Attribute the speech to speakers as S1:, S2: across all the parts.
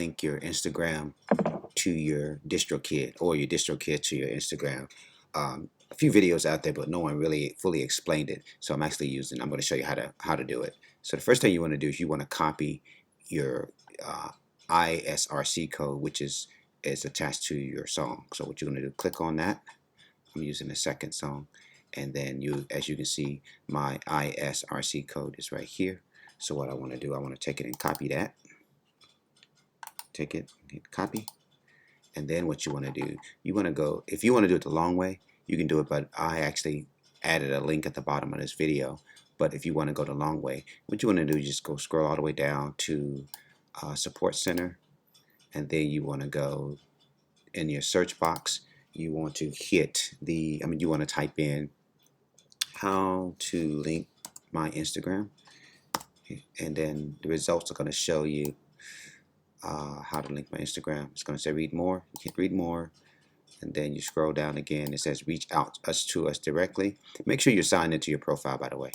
S1: link your Instagram to your Distrokid or your Distrokid to your Instagram. A few videos out there, but no one really fully explained it. So I'm going to show you how to do it. So the first thing you want to do is you want to copy your ISRC code, which is attached to your song. So what you're going to do, click on that. I'm using the second song, and then as you can see, my ISRC code is right here. So what I want to do, I want to take it and copy that. Take it, hit copy. And then what you want to do, you want to go, if you want to do it the long way, you can do it, but I actually added a link at the bottom of this video. But if you want to go the long way, what you want to do is just go scroll all the way down to Support Center, and then you want to go in your search box, you want to hit you want to type in how to link my Instagram, and then the results are going to show you how to link my Instagram. It's going to say read more. You hit read more, and then you scroll down again. It says reach out to us directly. Make sure you're signed into your profile, by the way.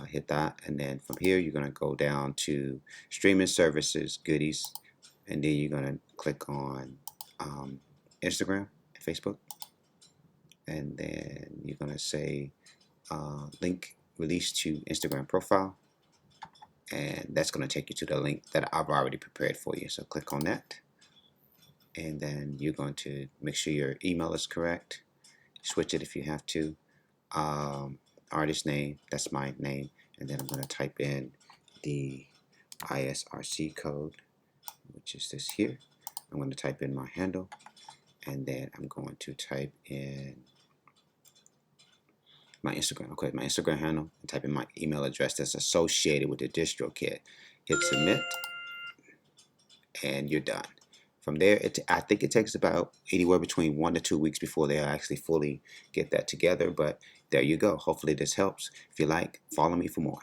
S1: Hit that, and then from here you're going to go down to streaming services, goodies, and then you're going to click on Instagram and Facebook, and then you're going to say link release to Instagram profile, and that's going to take you to the link that I've already prepared for you. So click on that, and then you're going to make sure your email is correct. Switch it if you have to. Artist name, that's my name, and then I'm going to type in the ISRC code, which is this here. I'm going to type in my handle, and then I'm going to type in my Instagram. Okay, my Instagram handle, and type in my email address that's associated with the Distrokid. Hit submit, and you're done. From there, I think it takes about anywhere between 1 to 2 weeks before they'll actually fully get that together. But there you go. Hopefully this helps. If you like, follow me for more.